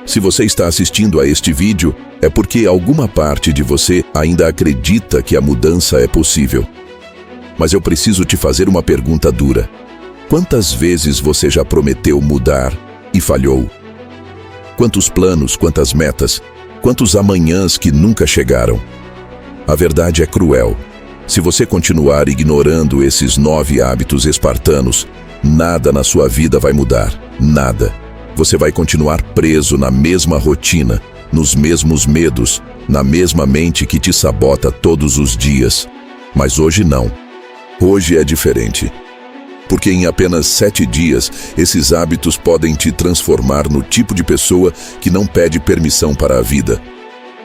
Se você está assistindo a este vídeo, é porque alguma parte de você ainda acredita que a mudança é possível. Mas eu preciso te fazer uma pergunta dura. Quantas vezes você já prometeu mudar e falhou? Quantos planos, quantas metas, quantos amanhãs que nunca chegaram? A verdade é cruel. Se você continuar ignorando esses 9 hábitos espartanos, nada na sua vida vai mudar. Nada. Você vai continuar preso na mesma rotina, nos mesmos medos, na mesma mente que te sabota todos os dias. Mas hoje não. Hoje é diferente. Porque em apenas 7 dias, esses hábitos podem te transformar no tipo de pessoa que não pede permissão para a vida.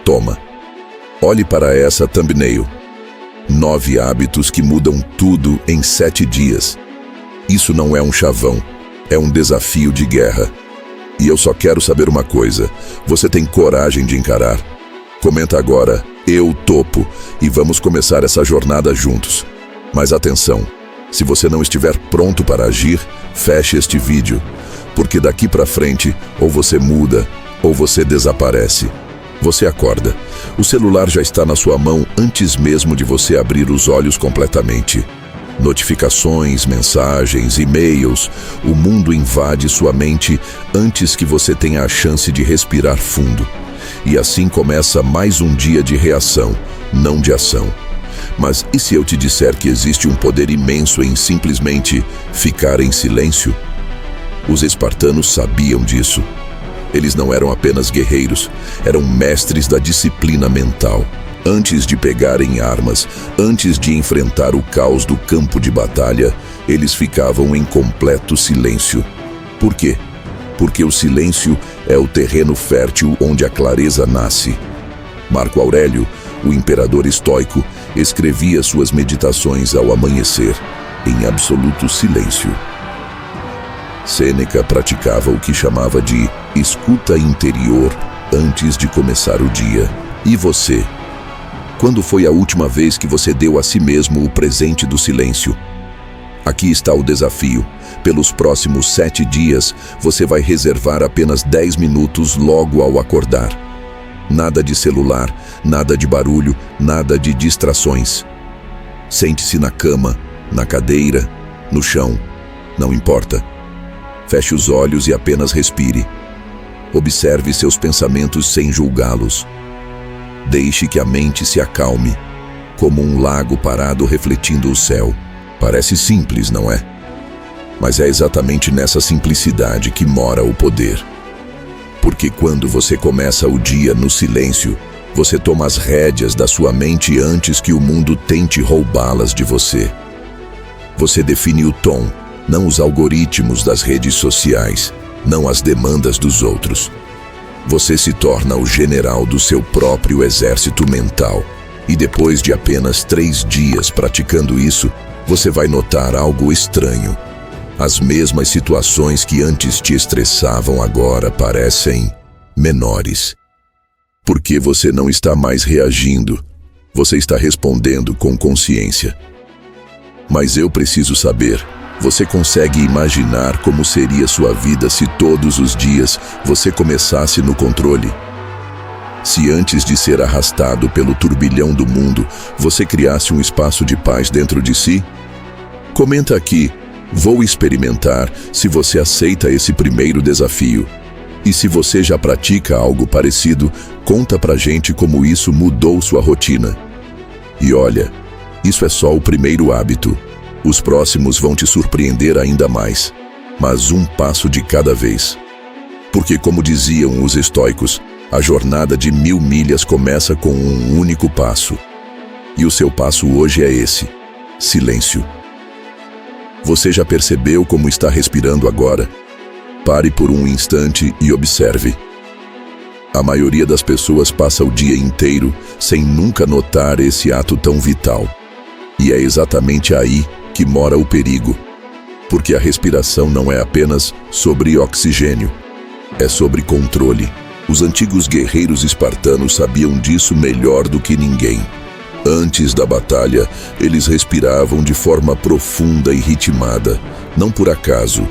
Toma. Olhe para essa thumbnail. 9 hábitos que mudam tudo em 7 dias. Isso não é um chavão, é um desafio de guerra. E eu só quero saber uma coisa: você tem coragem de encarar? Comenta agora, eu topo, e vamos começar essa jornada juntos. Mas atenção, se você não estiver pronto para agir, feche este vídeo, porque daqui para frente, ou você muda, ou você desaparece. Você acorda, o celular já está na sua mão antes mesmo de você abrir os olhos completamente. Notificações, mensagens, e-mails, o mundo invade sua mente antes que você tenha a chance de respirar fundo. E assim começa mais um dia de reação, não de ação. Mas e se eu te disser que existe um poder imenso em simplesmente ficar em silêncio? Os espartanos sabiam disso. Eles não eram apenas guerreiros, eram mestres da disciplina mental. Antes de pegarem armas, antes de enfrentar o caos do campo de batalha, eles ficavam em completo silêncio. Por quê? Porque o silêncio é o terreno fértil onde a clareza nasce. Marco Aurélio, o imperador estoico, escrevia suas meditações ao amanhecer, em absoluto silêncio. Sêneca praticava o que chamava de escuta interior antes de começar o dia. E você? Quando foi a última vez que você deu a si mesmo o presente do silêncio? Aqui está o desafio. Pelos próximos 7 dias, você vai reservar apenas 10 minutos logo ao acordar. Nada de celular, nada de barulho, nada de distrações. Sente-se na cama, na cadeira, no chão. Não importa. Feche os olhos e apenas respire. Observe seus pensamentos sem julgá-los. Deixe que a mente se acalme, como um lago parado refletindo o céu. Parece simples, não é? Mas é exatamente nessa simplicidade que mora o poder. Porque quando você começa o dia no silêncio, você toma as rédeas da sua mente antes que o mundo tente roubá-las de você. Você define o tom, não os algoritmos das redes sociais, não as demandas dos outros. Você se torna o general do seu próprio exército mental. E depois de apenas 3 dias praticando isso, você vai notar algo estranho. As mesmas situações que antes te estressavam agora parecem menores. Porque você não está mais reagindo, você está respondendo com consciência. Mas eu preciso saber, você consegue imaginar como seria sua vida se todos os dias você começasse no controle? Se antes de ser arrastado pelo turbilhão do mundo, você criasse um espaço de paz dentro de si? Comenta aqui, vou experimentar, se você aceita esse primeiro desafio. E se você já pratica algo parecido, conta pra gente como isso mudou sua rotina. E olha, isso é só o primeiro hábito. Os próximos vão te surpreender ainda mais, mas um passo de cada vez. Porque, como diziam os estoicos, a jornada de 1000 milhas começa com um único passo. E o seu passo hoje é esse: silêncio. Você já percebeu como está respirando agora? Pare por um instante e observe. A maioria das pessoas passa o dia inteiro sem nunca notar esse ato tão vital. E é exatamente aí que mora o perigo. Porque a respiração não é apenas sobre oxigênio, é sobre controle. Os antigos guerreiros espartanos sabiam disso melhor do que ninguém. Antes da batalha, eles respiravam de forma profunda e ritmada, não por acaso.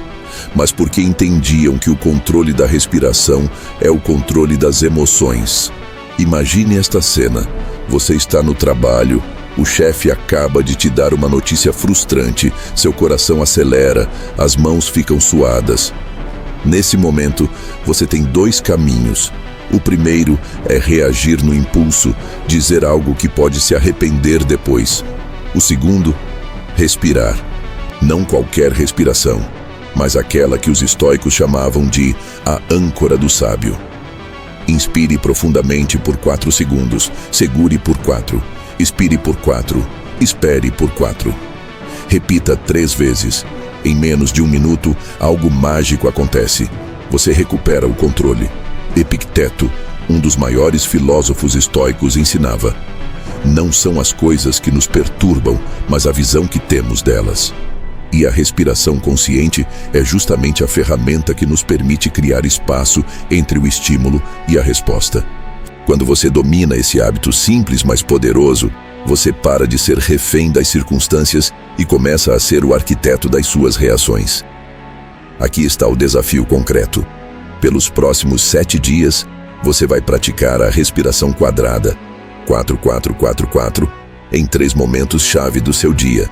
mas porque entendiam que o controle da respiração é o controle das emoções. Imagine esta cena. Você está no trabalho, o chefe acaba de te dar uma notícia frustrante, seu coração acelera, as mãos ficam suadas. Nesse momento, você tem dois caminhos. O primeiro é reagir no impulso, dizer algo que pode se arrepender depois. O segundo, respirar. Não qualquer respiração, mas aquela que os estoicos chamavam de a âncora do sábio. Inspire profundamente por 4 segundos, segure por 4, expire por 4, espere por 4. Repita 3 vezes. Em menos de 1 minuto, algo mágico acontece. Você recupera o controle. Epicteto, um dos maiores filósofos estoicos, ensinava: não são as coisas que nos perturbam, mas a visão que temos delas. E a respiração consciente é justamente a ferramenta que nos permite criar espaço entre o estímulo e a resposta. Quando você domina esse hábito simples, mas poderoso, você para de ser refém das circunstâncias e começa a ser o arquiteto das suas reações. Aqui está o desafio concreto. Pelos próximos 7 dias, você vai praticar a respiração quadrada, 4-4-4-4, em 3 momentos-chave do seu dia: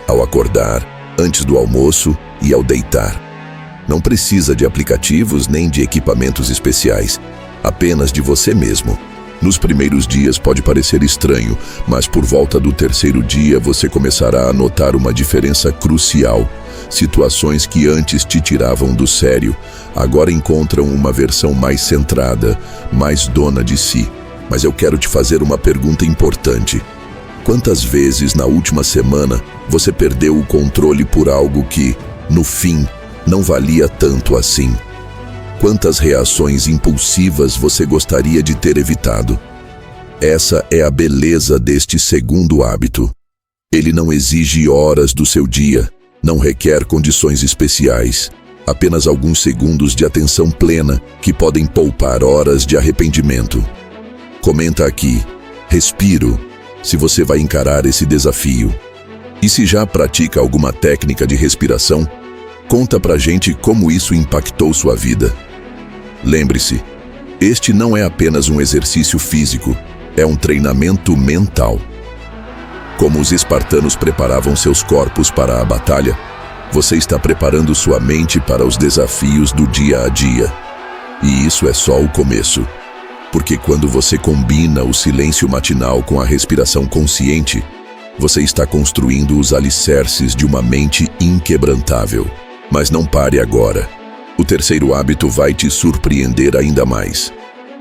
ao acordar, antes do almoço e ao deitar. Não precisa de aplicativos nem de equipamentos especiais, apenas de você mesmo. Nos primeiros dias pode parecer estranho, mas por volta do 3º dia você começará a notar uma diferença crucial. Situações que antes te tiravam do sério, agora encontram uma versão mais centrada, mais dona de si. Mas eu quero te fazer uma pergunta importante. Quantas vezes na última semana você perdeu o controle por algo que, no fim, não valia tanto assim? Quantas reações impulsivas você gostaria de ter evitado? Essa é a beleza deste segundo hábito. Ele não exige horas do seu dia, não requer condições especiais, apenas alguns segundos de atenção plena que podem poupar horas de arrependimento. Comenta aqui: respiro, se você vai encarar esse desafio. E se já pratica alguma técnica de respiração, conta pra gente como isso impactou sua vida. Lembre-se, este não é apenas um exercício físico, é um treinamento mental. Como os espartanos preparavam seus corpos para a batalha, você está preparando sua mente para os desafios do dia a dia. E isso é só o começo. Porque quando você combina o silêncio matinal com a respiração consciente, você está construindo os alicerces de uma mente inquebrantável. Mas não pare agora. O terceiro hábito vai te surpreender ainda mais.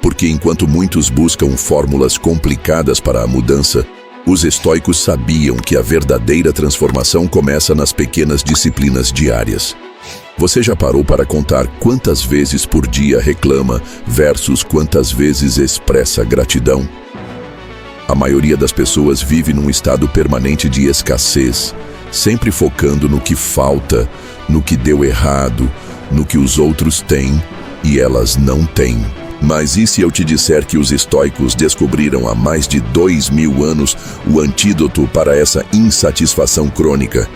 Porque enquanto muitos buscam fórmulas complicadas para a mudança, os estoicos sabiam que a verdadeira transformação começa nas pequenas disciplinas diárias. Você já parou para contar quantas vezes por dia reclama versus quantas vezes expressa gratidão? A maioria das pessoas vive num estado permanente de escassez, sempre focando no que falta, no que deu errado, no que os outros têm e elas não têm. Mas e se eu te disser que os estoicos descobriram há mais de 2000 anos o antídoto para essa insatisfação crônica?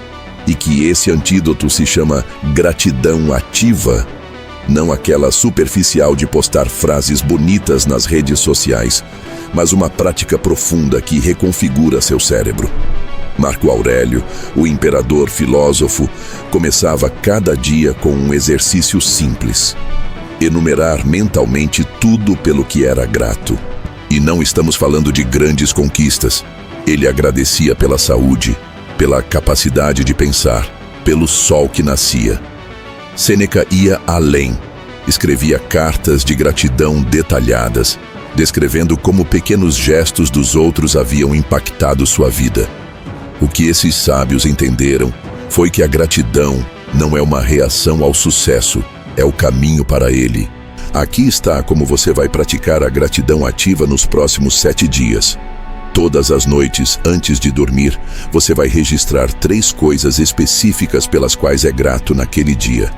E que esse antídoto se chama gratidão ativa? Não aquela superficial de postar frases bonitas nas redes sociais, mas uma prática profunda que reconfigura seu cérebro. Marco Aurélio, o imperador filósofo, começava cada dia com um exercício simples: enumerar mentalmente tudo pelo que era grato. E não estamos falando de grandes conquistas. Ele agradecia pela saúde, pela capacidade de pensar, pelo sol que nascia. Sêneca ia além. Escrevia cartas de gratidão detalhadas, descrevendo como pequenos gestos dos outros haviam impactado sua vida. O que esses sábios entenderam foi que a gratidão não é uma reação ao sucesso, é o caminho para ele. Aqui está como você vai praticar a gratidão ativa nos próximos 7 dias. Todas as noites, antes de dormir, você vai registrar 3 coisas específicas pelas quais é grato naquele dia.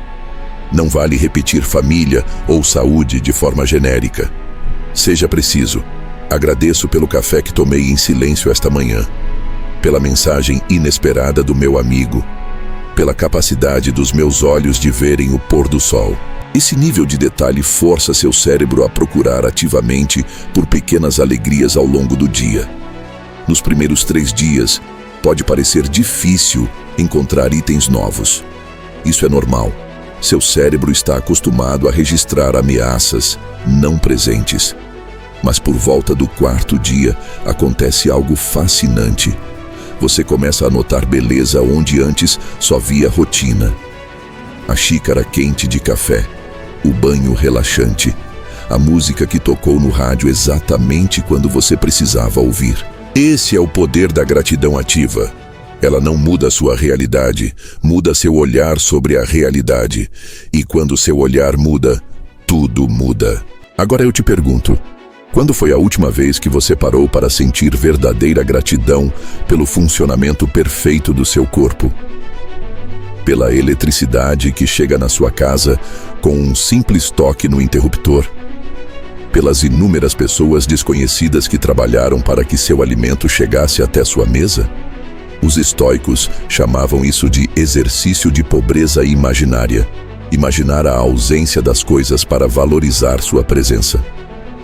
Não vale repetir família ou saúde de forma genérica. Seja preciso. Agradeço pelo café que tomei em silêncio esta manhã, pela mensagem inesperada do meu amigo, pela capacidade dos meus olhos de verem o pôr do sol. Esse nível de detalhe força seu cérebro a procurar ativamente por pequenas alegrias ao longo do dia. Nos primeiros 3 dias, pode parecer difícil encontrar itens novos. Isso é normal. Seu cérebro está acostumado a registrar ameaças não presentes. Mas por volta do 4º dia, acontece algo fascinante. Você começa a notar beleza onde antes só via rotina. A xícara quente de café, o banho relaxante, a música que tocou no rádio exatamente quando você precisava ouvir. Esse é o poder da gratidão ativa. Ela não muda sua realidade, muda seu olhar sobre a realidade. E quando seu olhar muda, tudo muda. Agora eu te pergunto, quando foi a última vez que você parou para sentir verdadeira gratidão pelo funcionamento perfeito do seu corpo? Pela eletricidade que chega na sua casa com um simples toque no interruptor? Pelas inúmeras pessoas desconhecidas que trabalharam para que seu alimento chegasse até sua mesa? Os estoicos chamavam isso de exercício de pobreza imaginária. Imaginar a ausência das coisas para valorizar sua presença.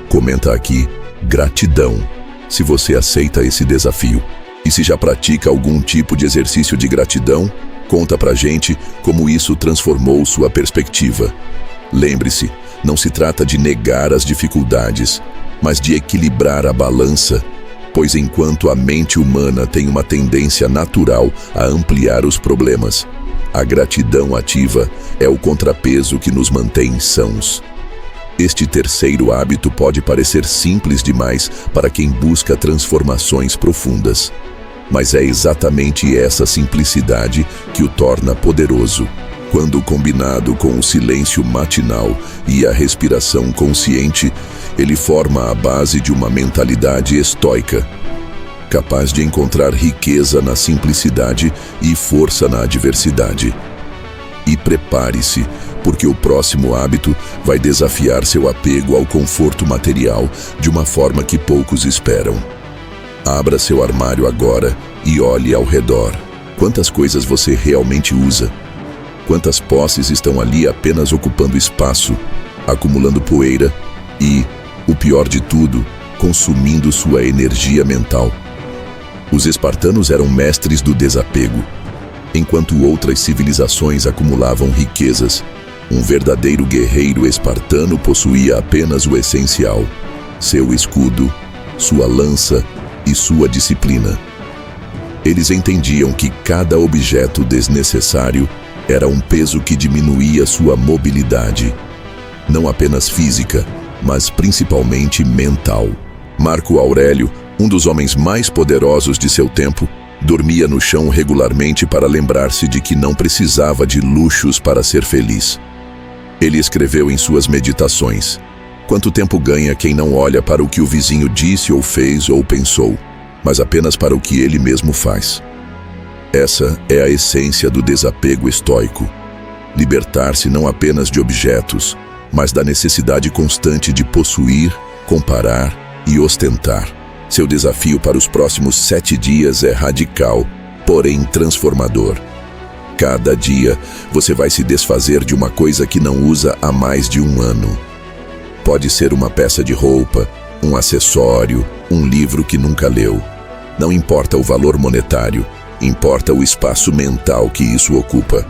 Comenta aqui, gratidão, se você aceita esse desafio. E se já pratica algum tipo de exercício de gratidão, conta pra gente como isso transformou sua perspectiva. Lembre-se, não se trata de negar as dificuldades, mas de equilibrar a balança, pois enquanto a mente humana tem uma tendência natural a ampliar os problemas, a gratidão ativa é o contrapeso que nos mantém sãos. Este terceiro hábito pode parecer simples demais para quem busca transformações profundas, mas é exatamente essa simplicidade que o torna poderoso. Quando combinado com o silêncio matinal e a respiração consciente, ele forma a base de uma mentalidade estoica, capaz de encontrar riqueza na simplicidade e força na adversidade. E prepare-se, porque o próximo hábito vai desafiar seu apego ao conforto material de uma forma que poucos esperam. Abra seu armário agora e olhe ao redor. Quantas coisas você realmente usa? Quantas posses estão ali apenas ocupando espaço, acumulando poeira e, o pior de tudo, consumindo sua energia mental? Os espartanos eram mestres do desapego. Enquanto outras civilizações acumulavam riquezas, um verdadeiro guerreiro espartano possuía apenas o essencial: seu escudo, sua lança e sua disciplina. Eles entendiam que cada objeto desnecessário era um peso que diminuía sua mobilidade, não apenas física, mas principalmente mental. Marco Aurélio, um dos homens mais poderosos de seu tempo, dormia no chão regularmente para lembrar-se de que não precisava de luxos para ser feliz. Ele escreveu em suas meditações: quanto tempo ganha quem não olha para o que o vizinho disse ou fez ou pensou, mas apenas para o que ele mesmo faz. Essa é a essência do desapego estoico. Libertar-se não apenas de objetos, mas da necessidade constante de possuir, comparar e ostentar. Seu desafio para os próximos 7 dias é radical, porém transformador. Cada dia, você vai se desfazer de uma coisa que não usa há mais de 1 ano. Pode ser uma peça de roupa, um acessório, um livro que nunca leu. Não importa o valor monetário, importa o espaço mental que isso ocupa.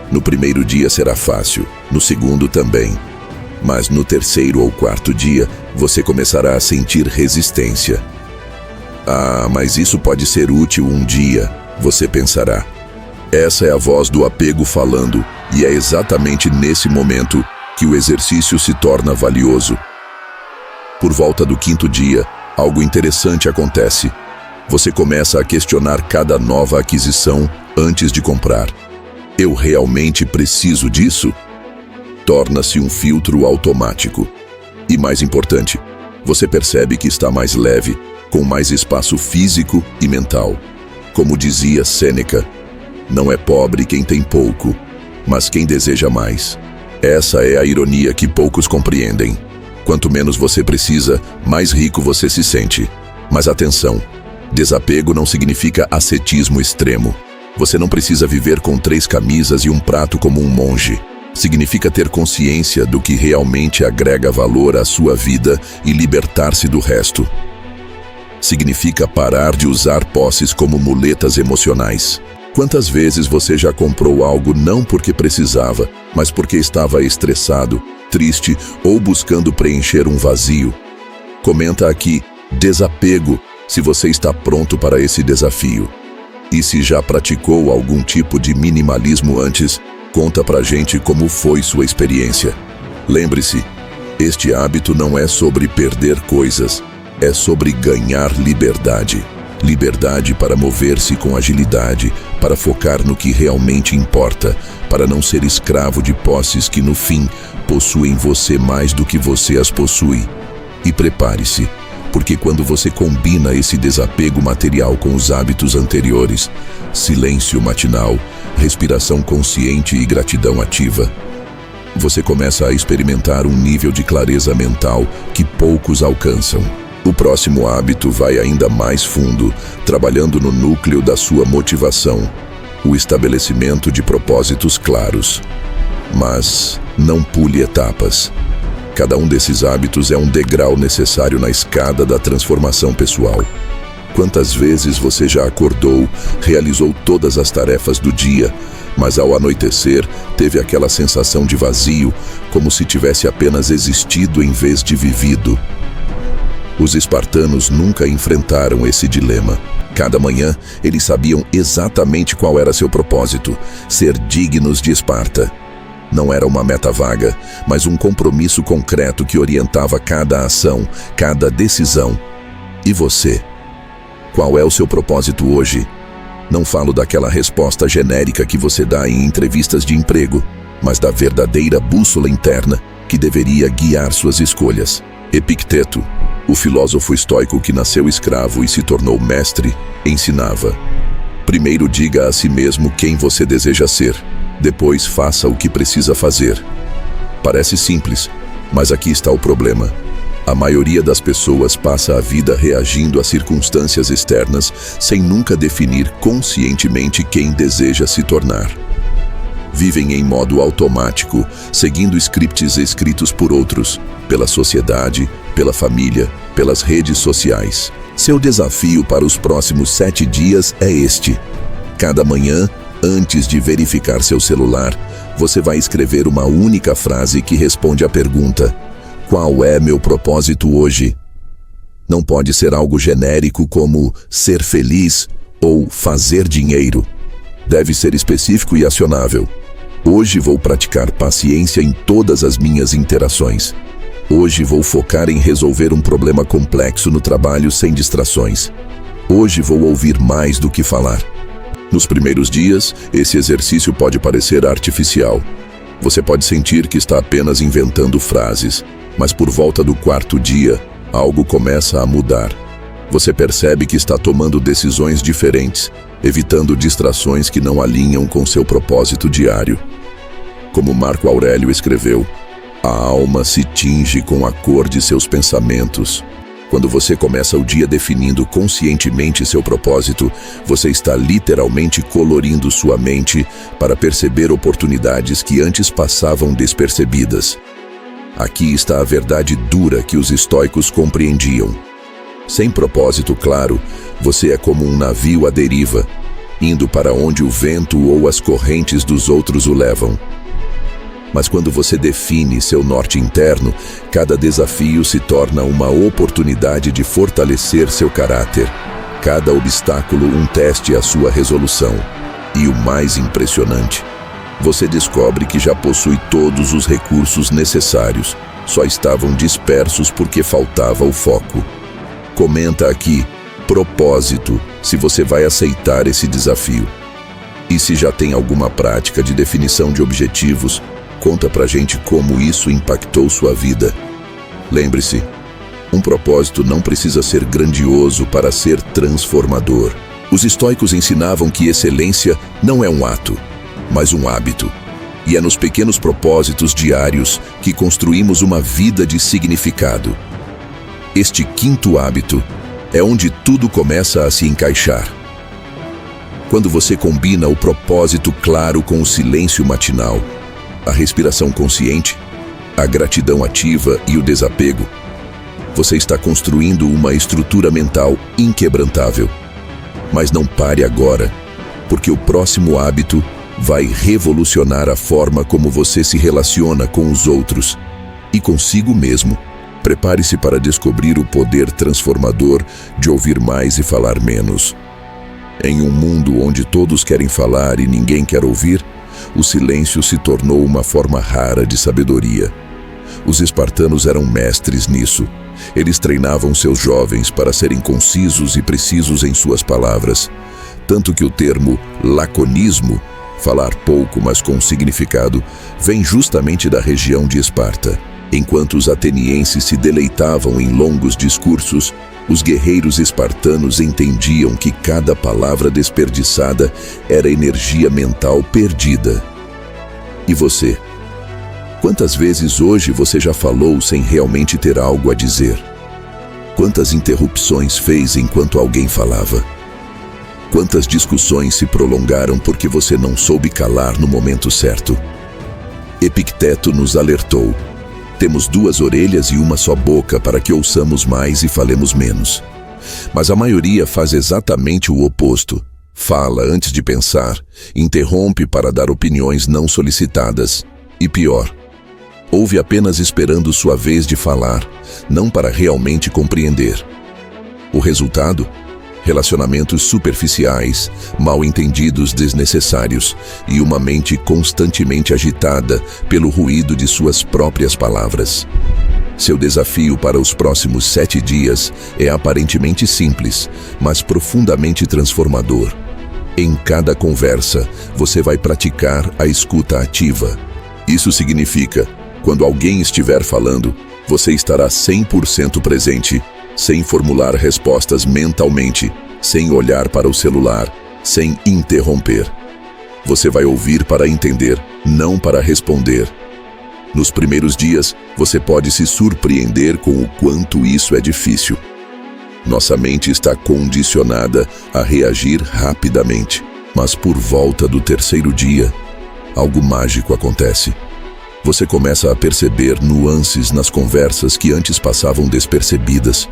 No primeiro dia será fácil, no segundo também. Mas no 3º ou 4º dia, você começará a sentir resistência. Ah, mas isso pode ser útil um dia, você pensará. Essa é a voz do apego falando, e é exatamente nesse momento que o exercício se torna valioso. Por volta do 5º dia, algo interessante acontece. Você começa a questionar cada nova aquisição antes de comprar. Eu realmente preciso disso? Torna-se um filtro automático. E mais importante, você percebe que está mais leve, com mais espaço físico e mental. Como dizia Sêneca, não é pobre quem tem pouco, mas quem deseja mais. Essa é a ironia que poucos compreendem. Quanto menos você precisa, mais rico você se sente. Mas atenção, desapego não significa ascetismo extremo. Você não precisa viver com 3 camisas e um prato como um monge. Significa ter consciência do que realmente agrega valor à sua vida e libertar-se do resto. Significa parar de usar posses como muletas emocionais. Quantas vezes você já comprou algo não porque precisava, mas porque estava estressado, triste ou buscando preencher um vazio? Comenta aqui, desapego, se você está pronto para esse desafio. E se já praticou algum tipo de minimalismo antes, conta pra gente como foi sua experiência. Lembre-se, este hábito não é sobre perder coisas, é sobre ganhar liberdade. Liberdade para mover-se com agilidade, para focar no que realmente importa, para não ser escravo de posses que no fim possuem você mais do que você as possui. E prepare-se, porque quando você combina esse desapego material com os hábitos anteriores, silêncio matinal, respiração consciente e gratidão ativa, você começa a experimentar um nível de clareza mental que poucos alcançam. O próximo hábito vai ainda mais fundo, trabalhando no núcleo da sua motivação, o estabelecimento de propósitos claros. Mas não pule etapas. Cada um desses hábitos é um degrau necessário na escada da transformação pessoal. Quantas vezes você já acordou, realizou todas as tarefas do dia, mas ao anoitecer teve aquela sensação de vazio, como se tivesse apenas existido em vez de vivido? Os espartanos nunca enfrentaram esse dilema. Cada manhã, eles sabiam exatamente qual era seu propósito: ser dignos de Esparta. Não era uma meta vaga, mas um compromisso concreto que orientava cada ação, cada decisão. E você? Qual é o seu propósito hoje? Não falo daquela resposta genérica que você dá em entrevistas de emprego, mas da verdadeira bússola interna que deveria guiar suas escolhas. Epicteto, o filósofo estoico que nasceu escravo e se tornou mestre, ensinava: primeiro diga a si mesmo quem você deseja ser, depois faça o que precisa fazer. Parece simples, mas aqui está o problema. A maioria das pessoas passa a vida reagindo a circunstâncias externas sem nunca definir conscientemente quem deseja se tornar. Vivem em modo automático, seguindo scripts escritos por outros, pela sociedade, pela família, pelas redes sociais. Seu desafio para os próximos 7 dias é este: cada manhã, antes de verificar seu celular, você vai escrever uma única frase que responde à pergunta: qual é meu propósito hoje? Não pode ser algo genérico como ser feliz ou fazer dinheiro. Deve ser específico e acionável. Hoje vou praticar paciência em todas as minhas interações. Hoje vou focar em resolver um problema complexo no trabalho sem distrações. Hoje vou ouvir mais do que falar. Nos primeiros dias, esse exercício pode parecer artificial. Você pode sentir que está apenas inventando frases, mas por volta do 4º dia, algo começa a mudar. Você percebe que está tomando decisões diferentes, evitando distrações que não alinham com seu propósito diário. Como Marco Aurélio escreveu, a alma se tinge com a cor de seus pensamentos. Quando você começa o dia definindo conscientemente seu propósito, você está literalmente colorindo sua mente para perceber oportunidades que antes passavam despercebidas. Aqui está a verdade dura que os estoicos compreendiam. Sem propósito claro, você é como um navio à deriva, indo para onde o vento ou as correntes dos outros o levam. Mas quando você define seu norte interno, cada desafio se torna uma oportunidade de fortalecer seu caráter. Cada obstáculo um teste à sua resolução. E o mais impressionante, você descobre que já possui todos os recursos necessários, só estavam dispersos porque faltava o foco. Comenta aqui, propósito, se você vai aceitar esse desafio. E se já tem alguma prática de definição de objetivos, conta pra gente como isso impactou sua vida. Lembre-se, um propósito não precisa ser grandioso para ser transformador. Os estoicos ensinavam que excelência não é um ato, mas um hábito. E é nos pequenos propósitos diários que construímos uma vida de significado. Este 5º hábito é onde tudo começa a se encaixar. Quando você combina o propósito claro com o silêncio matinal, a respiração consciente, a gratidão ativa e o desapego, você está construindo uma estrutura mental inquebrantável. Mas não pare agora, porque o próximo hábito vai revolucionar a forma como você se relaciona com os outros e consigo mesmo. Prepare-se para descobrir o poder transformador de ouvir mais e falar menos. Em um mundo onde todos querem falar e ninguém quer ouvir, o silêncio se tornou uma forma rara de sabedoria. Os espartanos eram mestres nisso. Eles treinavam seus jovens para serem concisos e precisos em suas palavras, tanto que o termo laconismo, falar pouco mas com significado, vem justamente da região de Esparta. Enquanto os atenienses se deleitavam em longos discursos, os guerreiros espartanos entendiam que cada palavra desperdiçada era energia mental perdida. E você? Quantas vezes hoje você já falou sem realmente ter algo a dizer? Quantas interrupções fez enquanto alguém falava? Quantas discussões se prolongaram porque você não soube calar no momento certo? Epicteto nos alertou: temos 2 orelhas e uma só boca para que ouçamos mais e falemos menos. Mas a maioria faz exatamente o oposto. Fala antes de pensar, interrompe para dar opiniões não solicitadas. E pior, ouve apenas esperando sua vez de falar, não para realmente compreender. O resultado? Relacionamentos superficiais, mal-entendidos desnecessários e uma mente constantemente agitada pelo ruído de suas próprias palavras. Seu desafio para os próximos 7 dias é aparentemente simples, mas profundamente transformador. Em cada conversa, você vai praticar a escuta ativa. Isso significa, quando alguém estiver falando, você estará 100% presente, sem formular respostas mentalmente, sem olhar para o celular, sem interromper. Você vai ouvir para entender, não para responder. Nos primeiros dias, você pode se surpreender com o quanto isso é difícil. Nossa mente está condicionada a reagir rapidamente, mas por volta do 3º dia, algo mágico acontece. Você começa a perceber nuances nas conversas que antes passavam despercebidas.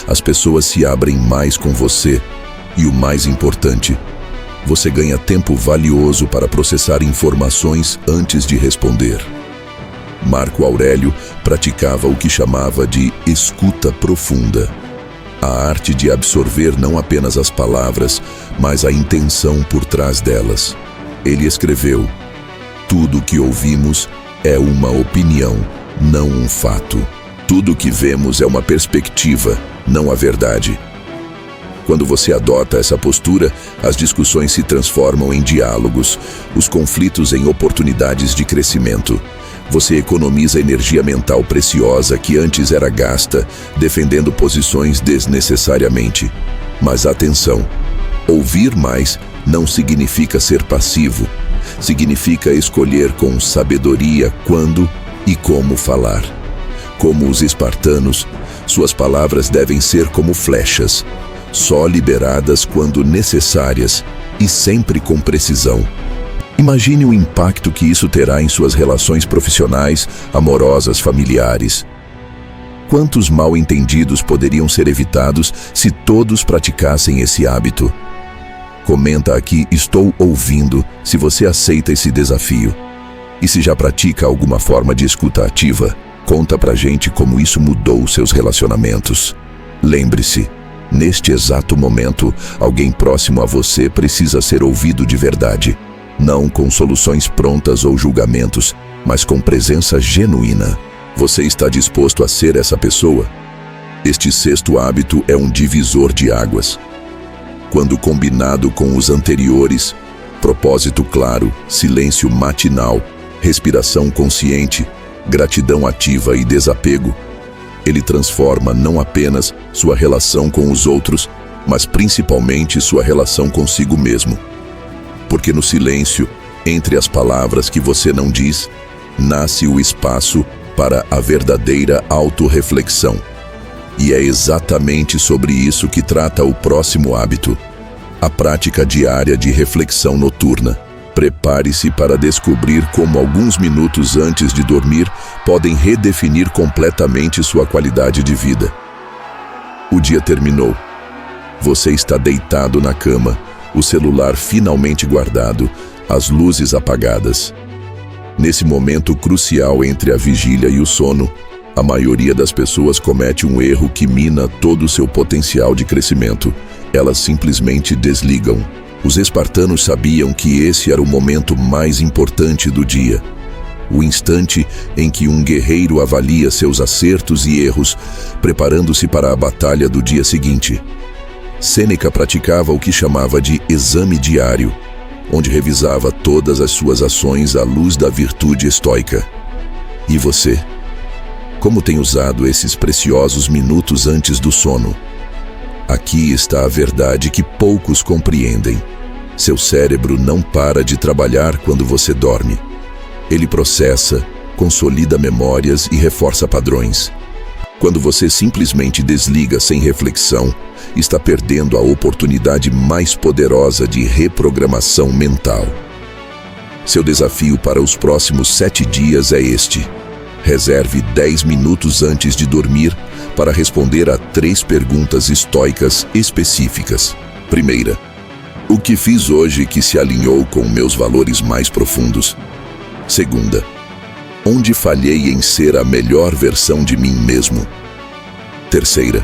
As pessoas se abrem mais com você e, o mais importante, você ganha tempo valioso para processar informações antes de responder. Marco Aurélio praticava o que chamava de escuta profunda, a arte de absorver não apenas as palavras, mas a intenção por trás delas. Ele escreveu: tudo o que ouvimos é uma opinião, não um fato. Tudo o que vemos é uma perspectiva, não a verdade. Quando você adota essa postura, as discussões se transformam em diálogos, os conflitos em oportunidades de crescimento. Você economiza energia mental preciosa que antes era gasta, defendendo posições desnecessariamente. Mas atenção, ouvir mais não significa ser passivo. Significa escolher com sabedoria quando e como falar. Como os espartanos, suas palavras devem ser como flechas, só liberadas quando necessárias e sempre com precisão. Imagine o impacto que isso terá em suas relações profissionais, amorosas, familiares. Quantos mal-entendidos poderiam ser evitados se todos praticassem esse hábito? Comenta aqui "estou ouvindo" se você aceita esse desafio. E se já pratica alguma forma de escuta ativa, conta pra gente como isso mudou seus relacionamentos. Lembre-se, neste exato momento, alguém próximo a você precisa ser ouvido de verdade. Não com soluções prontas ou julgamentos, mas com presença genuína. Você está disposto a ser essa pessoa? Este 6º hábito é um divisor de águas. Quando combinado com os anteriores, propósito claro, silêncio matinal, respiração consciente, gratidão ativa e desapego, ele transforma não apenas sua relação com os outros, mas principalmente sua relação consigo mesmo. Porque no silêncio, entre as palavras que você não diz, nasce o espaço para a verdadeira autorreflexão. E é exatamente sobre isso que trata o próximo hábito. A prática diária de reflexão noturna. Prepare-se para descobrir como alguns minutos antes de dormir podem redefinir completamente sua qualidade de vida. O dia terminou. Você está deitado na cama, o celular finalmente guardado, as luzes apagadas. Nesse momento crucial entre a vigília e o sono, a maioria das pessoas comete um erro que mina todo o seu potencial de crescimento. Elas simplesmente desligam. Os espartanos sabiam que esse era o momento mais importante do dia. O instante em que um guerreiro avalia seus acertos e erros, preparando-se para a batalha do dia seguinte. Sêneca praticava o que chamava de exame diário, onde revisava todas as suas ações à luz da virtude estoica. E você? Como tem usado esses preciosos minutos antes do sono? Aqui está a verdade que poucos compreendem. Seu cérebro não para de trabalhar quando você dorme. Ele processa, consolida memórias e reforça padrões. Quando você simplesmente desliga sem reflexão, está perdendo a oportunidade mais poderosa de reprogramação mental. Seu desafio para os próximos 7 dias é este. Reserve 10 minutos antes de dormir para responder a 3 perguntas estoicas específicas. Primeira, o que fiz hoje que se alinhou com meus valores mais profundos? Segunda, onde falhei em ser a melhor versão de mim mesmo? Terceira,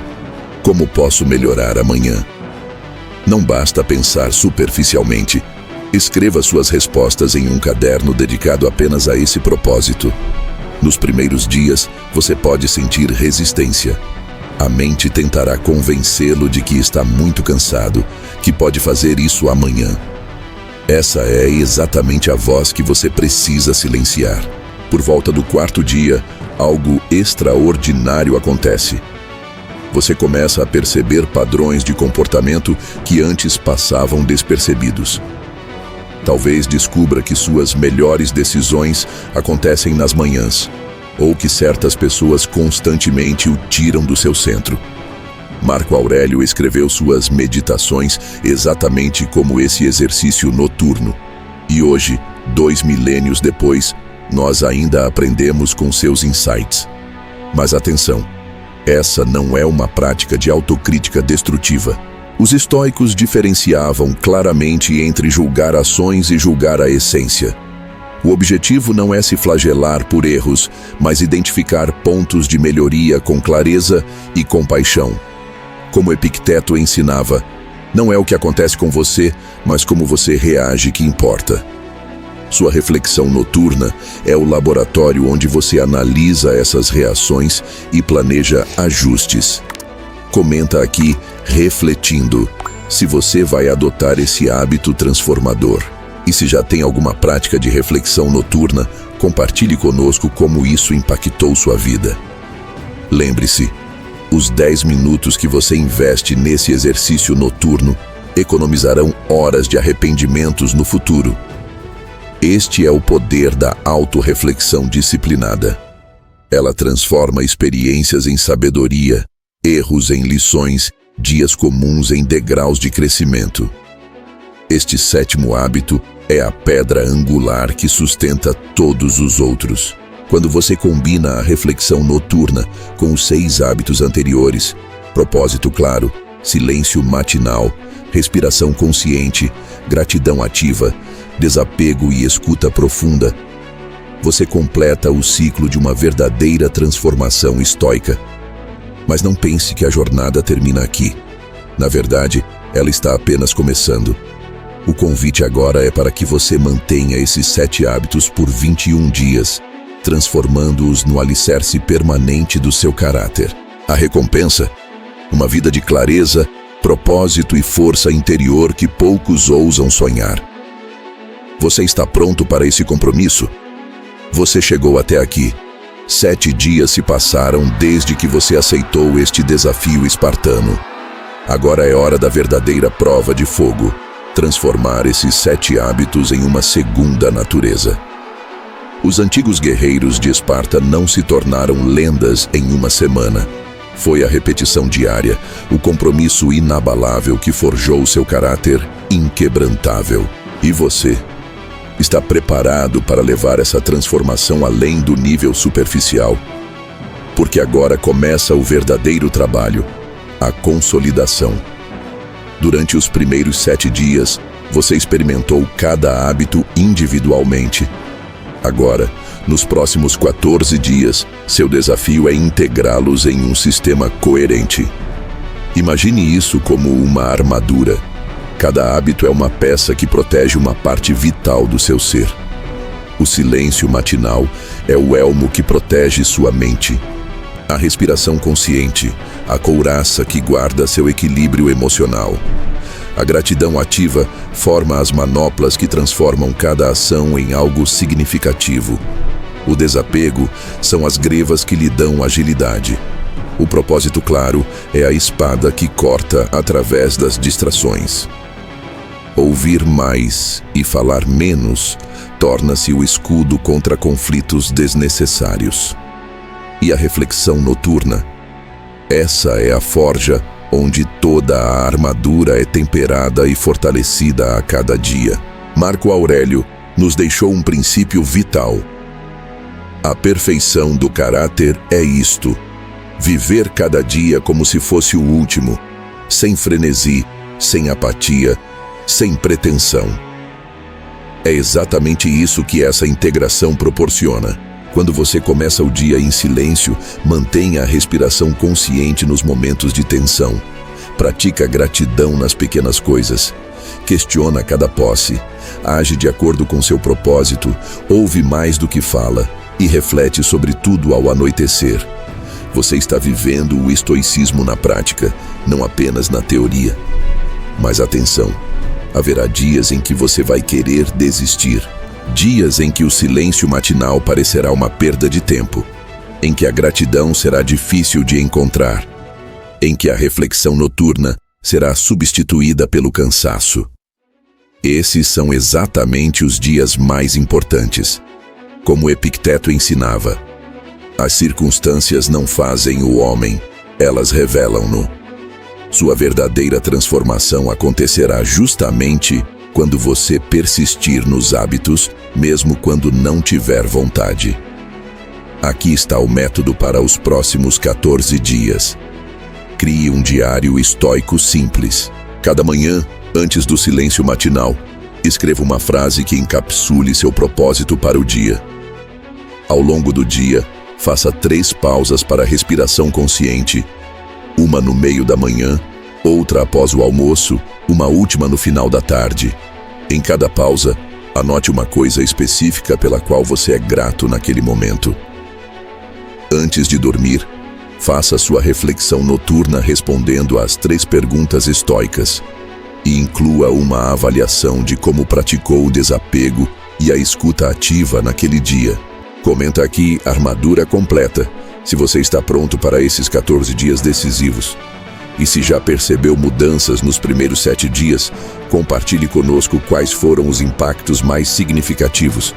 como posso melhorar amanhã? Não basta pensar superficialmente. Escreva suas respostas em um caderno dedicado apenas a esse propósito. Nos primeiros dias, você pode sentir resistência. A mente tentará convencê-lo de que está muito cansado, que pode fazer isso amanhã. Essa é exatamente a voz que você precisa silenciar. Por volta do 4º dia, algo extraordinário acontece. Você começa a perceber padrões de comportamento que antes passavam despercebidos. Talvez descubra que suas melhores decisões acontecem nas manhãs, ou que certas pessoas constantemente o tiram do seu centro. Marco Aurélio escreveu suas meditações exatamente como esse exercício noturno. E hoje, 2 milênios depois, nós ainda aprendemos com seus insights. Mas atenção, essa não é uma prática de autocrítica destrutiva. Os estoicos diferenciavam claramente entre julgar ações e julgar a essência. O objetivo não é se flagelar por erros, mas identificar pontos de melhoria com clareza e compaixão. Como Epicteto ensinava, não é o que acontece com você, mas como você reage que importa. Sua reflexão noturna é o laboratório onde você analisa essas reações e planeja ajustes. Comenta aqui, refletindo, se você vai adotar esse hábito transformador. E se já tem alguma prática de reflexão noturna, compartilhe conosco como isso impactou sua vida. Lembre-se, os 10 minutos que você investe nesse exercício noturno economizarão horas de arrependimentos no futuro. Este é o poder da autorreflexão disciplinada. Ela transforma experiências em sabedoria, erros em lições, dias comuns em degraus de crescimento. Este 7º hábito é a pedra angular que sustenta todos os outros. Quando você combina a reflexão noturna com os 6 hábitos anteriores, propósito claro, silêncio matinal, respiração consciente, gratidão ativa, desapego e escuta profunda, você completa o ciclo de uma verdadeira transformação estoica. Mas não pense que a jornada termina aqui. Na verdade, ela está apenas começando. O convite agora é para que você mantenha esses 7 hábitos por 21 dias, transformando-os no alicerce permanente do seu caráter. A recompensa? Uma vida de clareza, propósito e força interior que poucos ousam sonhar. Você está pronto para esse compromisso? Você chegou até aqui. 7 dias se passaram desde que você aceitou este desafio espartano. Agora é hora da verdadeira prova de fogo. Transformar esses 7 hábitos em uma segunda natureza. Os antigos guerreiros de Esparta não se tornaram lendas em uma semana. Foi a repetição diária, o compromisso inabalável que forjou seu caráter inquebrantável. E você? Está preparado para levar essa transformação além do nível superficial? Porque agora começa o verdadeiro trabalho, a consolidação. Durante os primeiros 7 dias, você experimentou cada hábito individualmente. Agora, nos próximos 14 dias, seu desafio é integrá-los em um sistema coerente. Imagine isso como uma armadura. Cada hábito é uma peça que protege uma parte vital do seu ser. O silêncio matinal é o elmo que protege sua mente. A respiração consciente, a couraça que guarda seu equilíbrio emocional. A gratidão ativa forma as manoplas que transformam cada ação em algo significativo. O desapego são as grevas que lhe dão agilidade. O propósito claro é a espada que corta através das distrações. Ouvir mais e falar menos torna-se o escudo contra conflitos desnecessários. E a reflexão noturna? Essa é a forja onde toda a armadura é temperada e fortalecida a cada dia. Marco Aurélio nos deixou um princípio vital. A perfeição do caráter é isto: viver cada dia como se fosse o último, sem frenesi, sem apatia, sem pretensão. É exatamente isso que essa integração proporciona. Quando você começa o dia em silêncio, mantenha a respiração consciente nos momentos de tensão. Pratica gratidão nas pequenas coisas. Questiona cada posse. Age de acordo com seu propósito. Ouve mais do que fala. E reflete sobre tudo ao anoitecer. Você está vivendo o estoicismo na prática, não apenas na teoria. Mas atenção, haverá dias em que você vai querer desistir. Dias em que o silêncio matinal parecerá uma perda de tempo. Em que a gratidão será difícil de encontrar. Em que a reflexão noturna será substituída pelo cansaço. Esses são exatamente os dias mais importantes. Como Epicteto ensinava, as circunstâncias não fazem o homem, elas revelam-no. Sua verdadeira transformação acontecerá justamente quando você persistir nos hábitos, mesmo quando não tiver vontade. Aqui está o método para os próximos 14 dias. Crie um diário estoico simples. Cada manhã, antes do silêncio matinal, escreva uma frase que encapsule seu propósito para o dia. Ao longo do dia, faça 3 pausas para respiração consciente, uma no meio da manhã, outra após o almoço, uma última no final da tarde. Em cada pausa, anote uma coisa específica pela qual você é grato naquele momento. Antes de dormir, faça sua reflexão noturna respondendo às 3 perguntas estoicas e inclua uma avaliação de como praticou o desapego e a escuta ativa naquele dia. Comenta aqui armadura completa, se você está pronto para esses 14 dias decisivos. E se já percebeu mudanças nos primeiros 7 dias, compartilhe conosco quais foram os impactos mais significativos.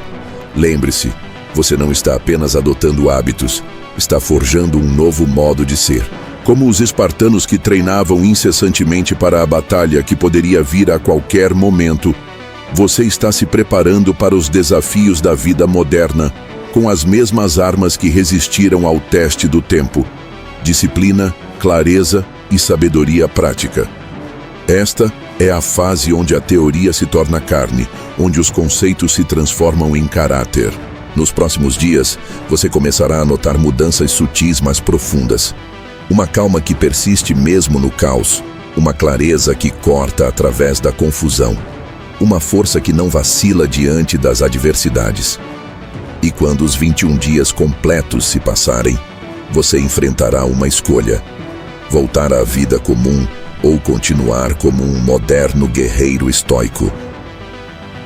Lembre-se, você não está apenas adotando hábitos, está forjando um novo modo de ser. Como os espartanos que treinavam incessantemente para a batalha que poderia vir a qualquer momento, você está se preparando para os desafios da vida moderna, com as mesmas armas que resistiram ao teste do tempo: disciplina, clareza e sabedoria prática. Esta é a fase onde a teoria se torna carne, onde os conceitos se transformam em caráter. Nos próximos dias, você começará a notar mudanças sutis mas profundas. Uma calma que persiste mesmo no caos, uma clareza que corta através da confusão, uma força que não vacila diante das adversidades. E quando os 21 dias completos se passarem, você enfrentará uma escolha: voltar à vida comum ou continuar como um moderno guerreiro estoico.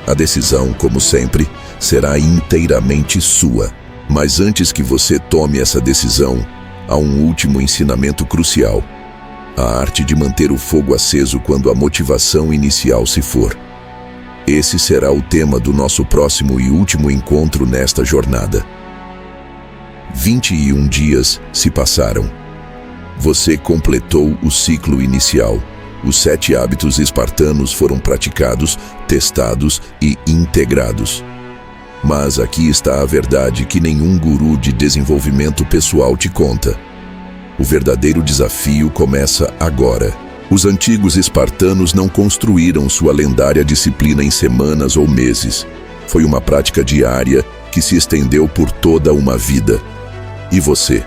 A decisão, como sempre, será inteiramente sua. Mas antes que você tome essa decisão, há um último ensinamento crucial: a arte de manter o fogo aceso quando a motivação inicial se for. Esse será o tema do nosso próximo e último encontro nesta jornada. 21 dias se passaram. Você completou o ciclo inicial. Os 7 hábitos espartanos foram praticados, testados e integrados. Mas aqui está a verdade que nenhum guru de desenvolvimento pessoal te conta. O verdadeiro desafio começa agora. Os antigos espartanos não construíram sua lendária disciplina em semanas ou meses. Foi uma prática diária que se estendeu por toda uma vida. E você?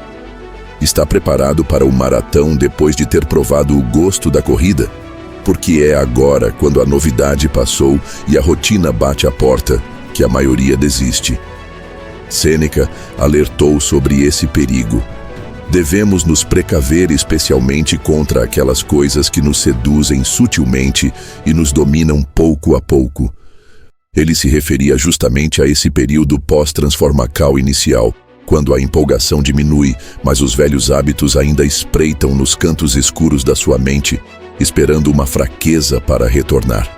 Está preparado para o maratão depois de ter provado o gosto da corrida? Porque é agora, quando a novidade passou e a rotina bate à porta, que a maioria desiste. Sêneca alertou sobre esse perigo. Devemos nos precaver especialmente contra aquelas coisas que nos seduzem sutilmente e nos dominam pouco a pouco. Ele se referia justamente a esse período pós-transformacal inicial, quando a empolgação diminui, mas os velhos hábitos ainda espreitam nos cantos escuros da sua mente, esperando uma fraqueza para retornar.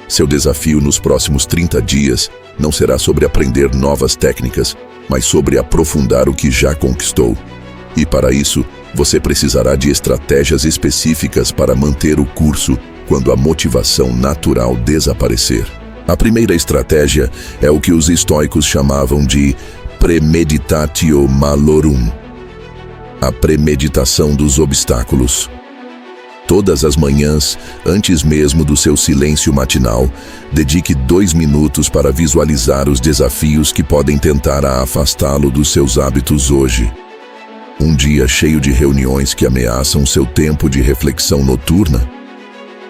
Seu desafio nos próximos 30 dias não será sobre aprender novas técnicas, mas sobre aprofundar o que já conquistou. E para isso, você precisará de estratégias específicas para manter o curso quando a motivação natural desaparecer. A primeira estratégia é o que os estoicos chamavam de premeditatio malorum, a premeditação dos obstáculos. Todas as manhãs, antes mesmo do seu silêncio matinal, dedique 2 minutos para visualizar os desafios que podem tentar afastá-lo dos seus hábitos hoje. Um dia cheio de reuniões que ameaçam seu tempo de reflexão noturna?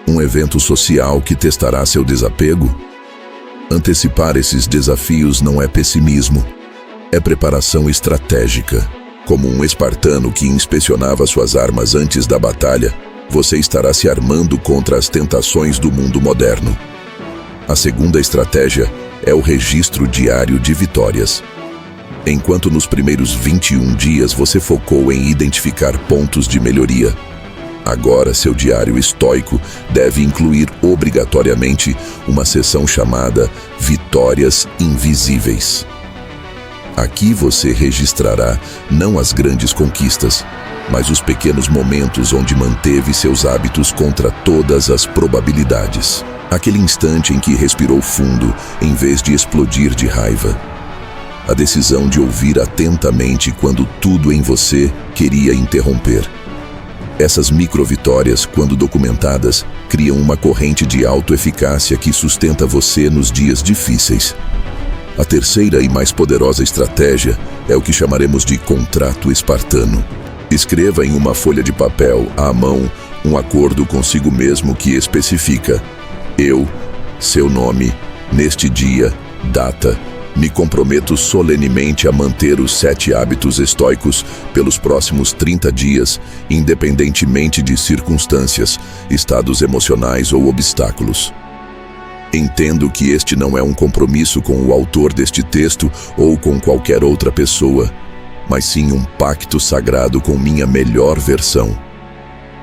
Um evento social que testará seu desapego? Antecipar esses desafios não é pessimismo, é preparação estratégica. Como um espartano que inspecionava suas armas antes da batalha, você estará se armando contra as tentações do mundo moderno. A segunda estratégia é o registro diário de vitórias. Enquanto nos primeiros 21 dias você focou em identificar pontos de melhoria, agora seu diário estoico deve incluir obrigatoriamente uma seção chamada Vitórias Invisíveis. Aqui você registrará não as grandes conquistas, mas os pequenos momentos onde manteve seus hábitos contra todas as probabilidades. Aquele instante em que respirou fundo em vez de explodir de raiva. A decisão de ouvir atentamente quando tudo em você queria interromper. Essas microvitórias, quando documentadas, criam uma corrente de autoeficácia que sustenta você nos dias difíceis. A terceira e mais poderosa estratégia é o que chamaremos de contrato espartano. Escreva em uma folha de papel, à mão, um acordo consigo mesmo que especifica: eu, seu nome, neste dia, data, me comprometo solenemente a manter os 7 hábitos estoicos pelos próximos 30 dias, independentemente de circunstâncias, estados emocionais ou obstáculos. Entendo que este não é um compromisso com o autor deste texto ou com qualquer outra pessoa, mas sim um pacto sagrado com minha melhor versão.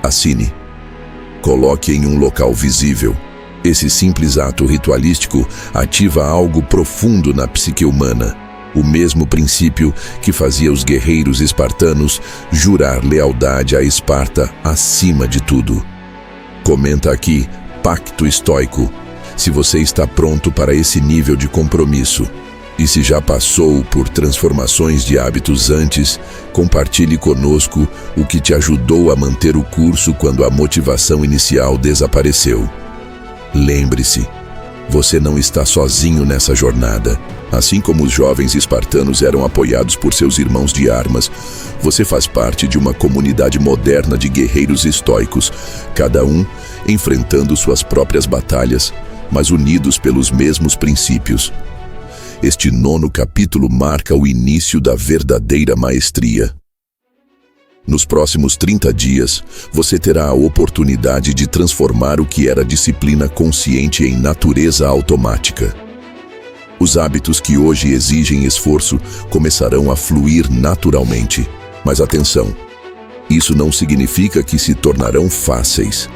Assine. Coloque em um local visível. Esse simples ato ritualístico ativa algo profundo na psique humana, o mesmo princípio que fazia os guerreiros espartanos jurar lealdade a Esparta acima de tudo. Comenta aqui, Pacto Estoico, se você está pronto para esse nível de compromisso. E se já passou por transformações de hábitos antes, compartilhe conosco o que te ajudou a manter o curso quando a motivação inicial desapareceu. Lembre-se, você não está sozinho nessa jornada. Assim como os jovens espartanos eram apoiados por seus irmãos de armas, você faz parte de uma comunidade moderna de guerreiros estoicos, cada um enfrentando suas próprias batalhas, mas unidos pelos mesmos princípios. Este 9º capítulo marca o início da verdadeira maestria. Nos próximos 30 dias, você terá a oportunidade de transformar o que era disciplina consciente em natureza automática. Os hábitos que hoje exigem esforço começarão a fluir naturalmente. Mas atenção, isso não significa que se tornarão fáceis,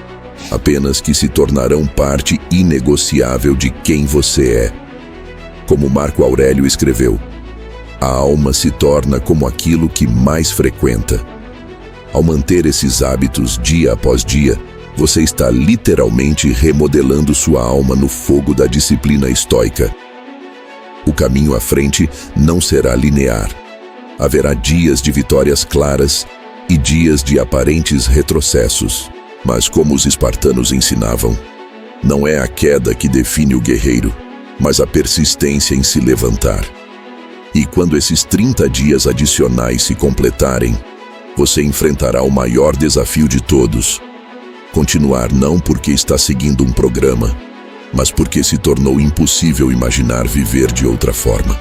apenas que se tornarão parte inegociável de quem você é. Como Marco Aurélio escreveu, a alma se torna como aquilo que mais frequenta. Ao manter esses hábitos dia após dia, você está literalmente remodelando sua alma no fogo da disciplina estoica. O caminho à frente não será linear. Haverá dias de vitórias claras e dias de aparentes retrocessos. Mas como os espartanos ensinavam, não é a queda que define o guerreiro, mas a persistência em se levantar. E quando esses 30 dias adicionais se completarem, você enfrentará o maior desafio de todos. Continuar não porque está seguindo um programa, mas porque se tornou impossível imaginar viver de outra forma.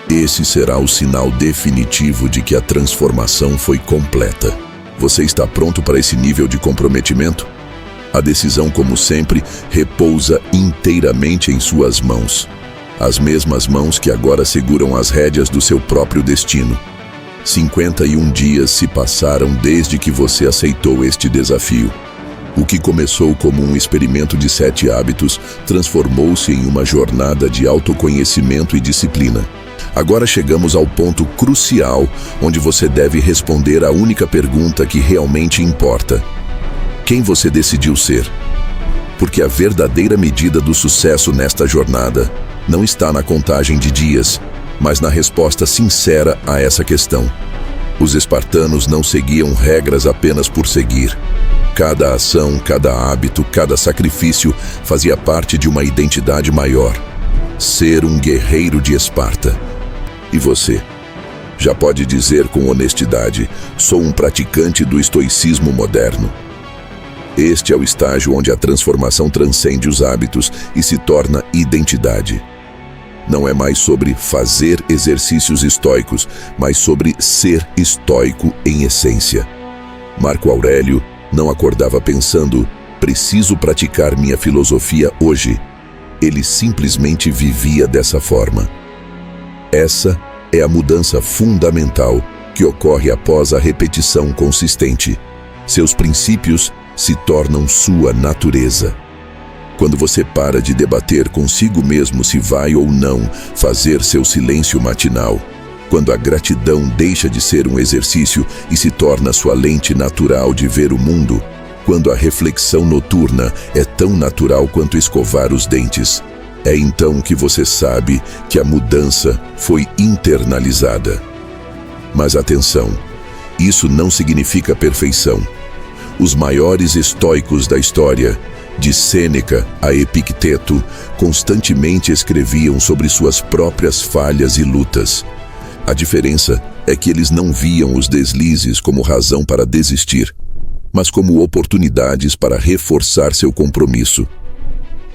Esse será o sinal definitivo de que a transformação foi completa. Você está pronto para esse nível de comprometimento? A decisão, como sempre, repousa inteiramente em suas mãos. As mesmas mãos que agora seguram as rédeas do seu próprio destino. 51 dias se passaram desde que você aceitou este desafio. O que começou como um experimento de 7 hábitos transformou-se em uma jornada de autoconhecimento e disciplina. Agora chegamos ao ponto crucial, onde você deve responder a única pergunta que realmente importa: quem você decidiu ser? Porque a verdadeira medida do sucesso nesta jornada não está na contagem de dias, mas na resposta sincera a essa questão. Os espartanos não seguiam regras apenas por seguir. Cada ação, cada hábito, cada sacrifício fazia parte de uma identidade maior: ser um guerreiro de Esparta. E você? Já pode dizer com honestidade: sou um praticante do estoicismo moderno. Este é o estágio onde a transformação transcende os hábitos e se torna identidade. Não é mais sobre fazer exercícios estoicos, mas sobre ser estoico em essência. Marco Aurélio não acordava pensando: preciso praticar minha filosofia hoje. Ele simplesmente vivia dessa forma. Essa é a mudança fundamental que ocorre após a repetição consistente. Seus princípios se tornam sua natureza. Quando você para de debater consigo mesmo se vai ou não fazer seu silêncio matinal, quando a gratidão deixa de ser um exercício e se torna sua lente natural de ver o mundo, quando a reflexão noturna é tão natural quanto escovar os dentes, é então que você sabe que a mudança foi internalizada. Mas atenção, isso não significa perfeição. Os maiores estoicos da história, de Sêneca a Epicteto, constantemente escreviam sobre suas próprias falhas e lutas. A diferença é que eles não viam os deslizes como razão para desistir, mas como oportunidades para reforçar seu compromisso.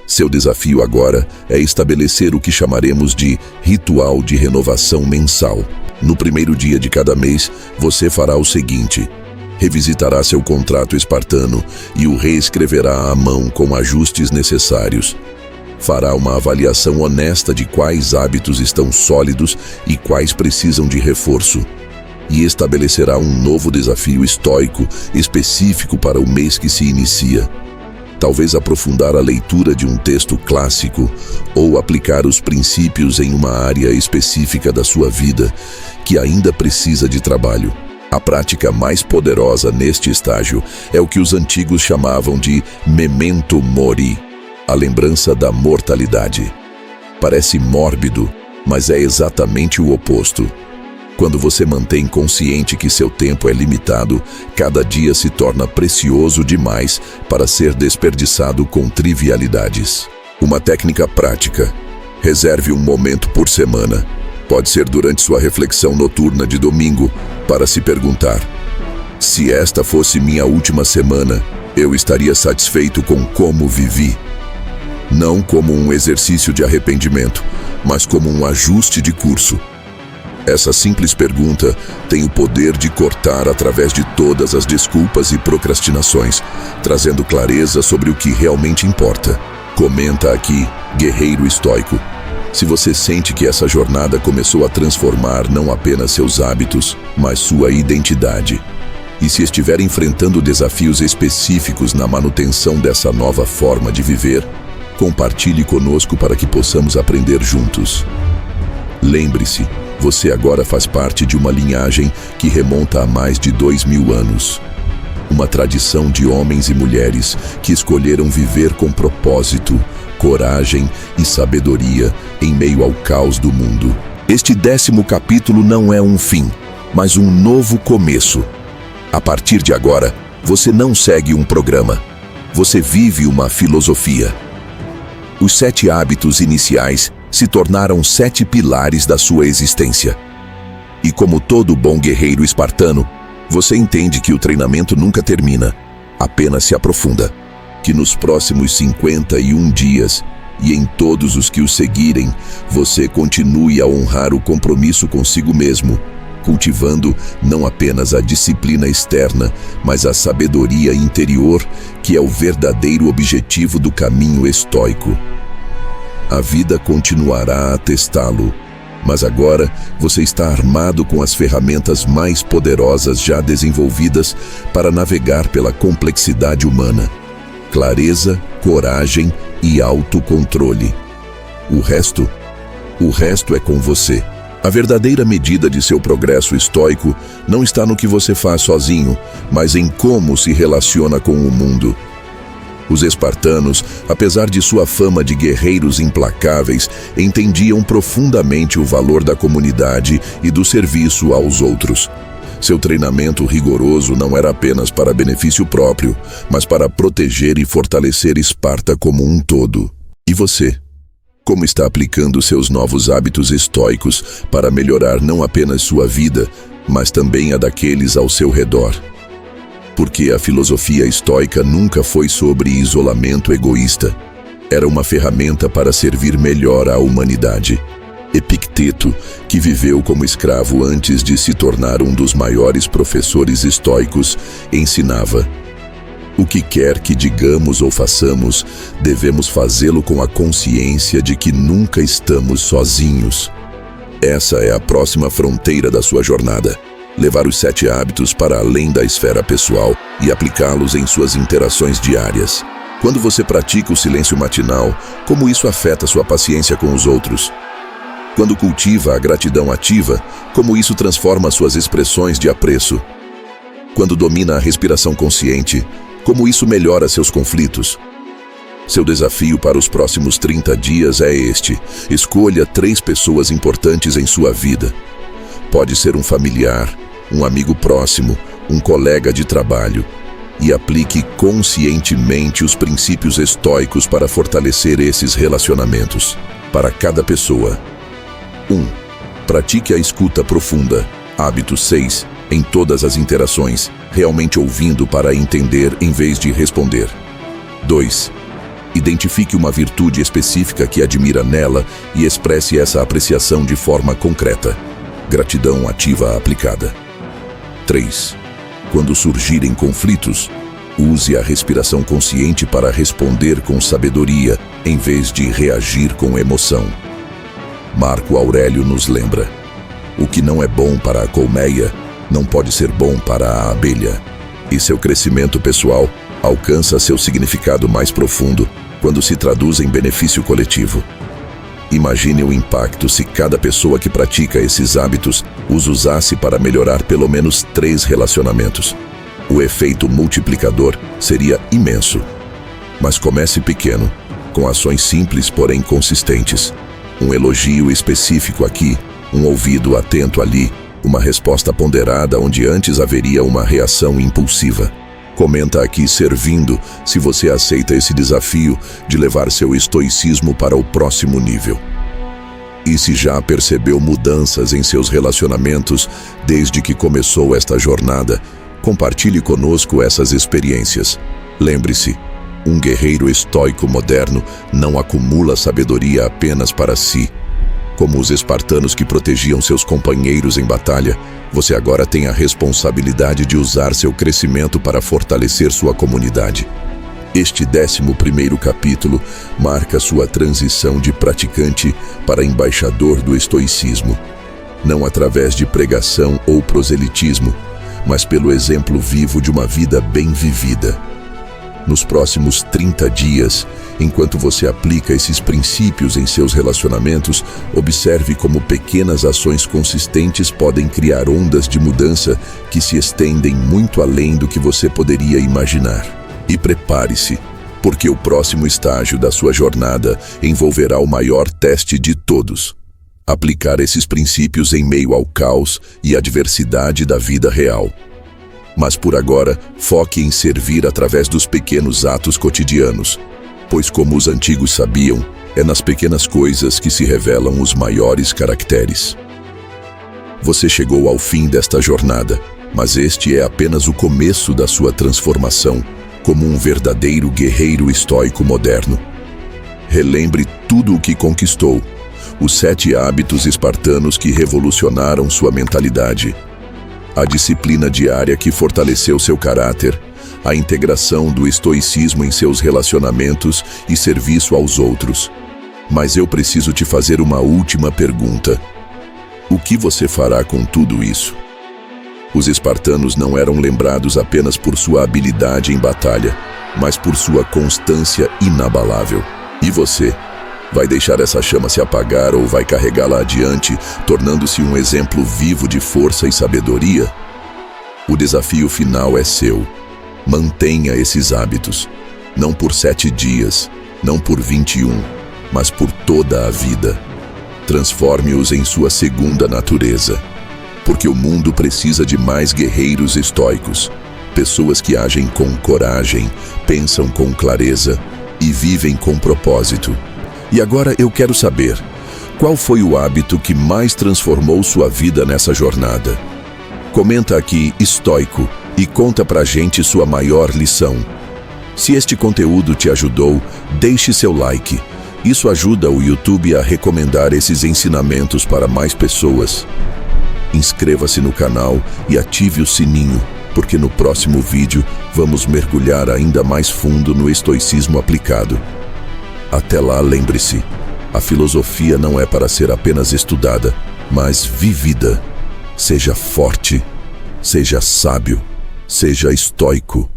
Seu desafio agora é estabelecer o que chamaremos de ritual de renovação mensal. No primeiro dia de cada mês, você fará o seguinte: revisitará seu contrato espartano e o reescreverá à mão com ajustes necessários. Fará uma avaliação honesta de quais hábitos estão sólidos e quais precisam de reforço. E estabelecerá um novo desafio estoico específico para o mês que se inicia. Talvez aprofundar a leitura de um texto clássico ou aplicar os princípios em uma área específica da sua vida que ainda precisa de trabalho. A prática mais poderosa neste estágio é o que os antigos chamavam de memento mori, a lembrança da mortalidade. Parece mórbido, mas é exatamente o oposto. Quando você mantém consciente que seu tempo é limitado, cada dia se torna precioso demais para ser desperdiçado com trivialidades. Uma técnica prática: reserve um momento por semana. Pode ser durante sua reflexão noturna de domingo, para se perguntar: se esta fosse minha última semana, eu estaria satisfeito com como vivi? Não como um exercício de arrependimento, mas como um ajuste de curso. Essa simples pergunta tem o poder de cortar através de todas as desculpas e procrastinações, trazendo clareza sobre o que realmente importa. Comenta aqui, guerreiro estoico. Se você sente que essa jornada começou a transformar não apenas seus hábitos, mas sua identidade. E se estiver enfrentando desafios específicos na manutenção dessa nova forma de viver, compartilhe conosco para que possamos aprender juntos. Lembre-se, Você agora faz parte de uma linhagem que remonta a mais de 2000 anos. Uma tradição de homens e mulheres que escolheram viver com propósito, coragem e sabedoria em meio ao caos do mundo. Este 10º capítulo não é um fim, mas um novo começo. A partir de agora, você não segue um programa. Você vive uma filosofia. Os 7 hábitos iniciais se tornaram 7 pilares da sua existência. E como todo bom guerreiro espartano, você entende que o treinamento nunca termina, apenas se aprofunda. Que nos próximos 51 dias, e em todos os que o seguirem, você continue a honrar o compromisso consigo mesmo, cultivando não apenas a disciplina externa, mas a sabedoria interior, que é o verdadeiro objetivo do caminho estoico. A vida continuará a testá-lo, mas agora você está armado com as ferramentas mais poderosas já desenvolvidas para navegar pela complexidade humana. Clareza, coragem e autocontrole. O resto é com você. A verdadeira medida de seu progresso estoico não está no que você faz sozinho, mas em como se relaciona com o mundo. Os espartanos, apesar de sua fama de guerreiros implacáveis, entendiam profundamente o valor da comunidade e do serviço aos outros. Seu treinamento rigoroso não era apenas para benefício próprio, mas para proteger e fortalecer Esparta como um todo. E você? Como está aplicando seus novos hábitos estoicos para melhorar não apenas sua vida, mas também a daqueles ao seu redor? Porque a filosofia estoica nunca foi sobre isolamento egoísta. Era uma ferramenta para servir melhor à humanidade. Epicteto, que viveu como escravo antes de se tornar um dos maiores professores estoicos, ensinava: o que quer que digamos ou façamos, devemos fazê-lo com a consciência de que nunca estamos sozinhos. Essa é a próxima fronteira da sua jornada. Levar os 7 hábitos para além da esfera pessoal e aplicá-los em suas interações diárias. Quando você pratica o silêncio matinal, como isso afeta sua paciência com os outros? Quando cultiva a gratidão ativa, como isso transforma suas expressões de apreço? Quando domina a respiração consciente, como isso melhora seus conflitos? Seu desafio para os próximos 30 dias é este: escolha 3 pessoas importantes em sua vida. Pode ser um familiar, um amigo próximo, um colega de trabalho, e aplique conscientemente os princípios estoicos para fortalecer esses relacionamentos. Para cada pessoa. 1. Pratique a escuta profunda. Hábito 6. Em todas as interações, realmente ouvindo para entender em vez de responder. 2. Identifique uma virtude específica que admira nela e expresse essa apreciação de forma concreta. Gratidão ativa aplicada. 3. Quando surgirem conflitos, use a respiração consciente para responder com sabedoria, em vez de reagir com emoção. Marco Aurélio nos lembra: o que não é bom para a colmeia, não pode ser bom para a abelha. E seu crescimento pessoal alcança seu significado mais profundo quando se traduz em benefício coletivo. Imagine o impacto se cada pessoa que pratica esses hábitos os usasse para melhorar pelo menos 3 relacionamentos. O efeito multiplicador seria imenso. Mas comece pequeno, com ações simples, porém consistentes. Um elogio específico aqui, um ouvido atento ali, uma resposta ponderada onde antes haveria uma reação impulsiva. Comenta aqui servindo se você aceita esse desafio de levar seu estoicismo para o próximo nível. E se já percebeu mudanças em seus relacionamentos desde que começou esta jornada, compartilhe conosco essas experiências. Lembre-se, um guerreiro estoico moderno não acumula sabedoria apenas para si. Como os espartanos que protegiam seus companheiros em batalha, você agora tem a responsabilidade de usar seu crescimento para fortalecer sua comunidade. Este 11º capítulo marca sua transição de praticante para embaixador do estoicismo. Não através de pregação ou proselitismo, mas pelo exemplo vivo de uma vida bem vivida. Nos próximos 30 dias, enquanto você aplica esses princípios em seus relacionamentos, observe como pequenas ações consistentes podem criar ondas de mudança que se estendem muito além do que você poderia imaginar. E prepare-se, porque o próximo estágio da sua jornada envolverá o maior teste de todos: aplicar esses princípios em meio ao caos e adversidade da vida real. Mas por agora, foque em servir através dos pequenos atos cotidianos, pois, como os antigos sabiam, é nas pequenas coisas que se revelam os maiores caracteres. Você chegou ao fim desta jornada, mas este é apenas o começo da sua transformação como um verdadeiro guerreiro estoico moderno. Relembre tudo o que conquistou, os 7 hábitos espartanos que revolucionaram sua mentalidade, a disciplina diária que fortaleceu seu caráter, a integração do estoicismo em seus relacionamentos e serviço aos outros. Mas eu preciso te fazer uma última pergunta. O que você fará com tudo isso? Os espartanos não eram lembrados apenas por sua habilidade em batalha, mas por sua constância inabalável. E você? Vai deixar essa chama se apagar ou vai carregá-la adiante, tornando-se um exemplo vivo de força e sabedoria? O desafio final é seu. Mantenha esses hábitos, não por 7 dias, não por 21, mas por toda a vida. Transforme-os em sua segunda natureza, porque o mundo precisa de mais guerreiros estoicos, pessoas que agem com coragem, pensam com clareza e vivem com propósito. E agora eu quero saber, qual foi o hábito que mais transformou sua vida nessa jornada? Comenta aqui estoico e conta pra gente sua maior lição. Se este conteúdo te ajudou, deixe seu like. Isso ajuda o YouTube a recomendar esses ensinamentos para mais pessoas. Inscreva-se no canal e ative o sininho, porque no próximo vídeo vamos mergulhar ainda mais fundo no estoicismo aplicado. Até lá, lembre-se, a filosofia não é para ser apenas estudada, mas vivida. Seja forte, seja sábio, seja estoico.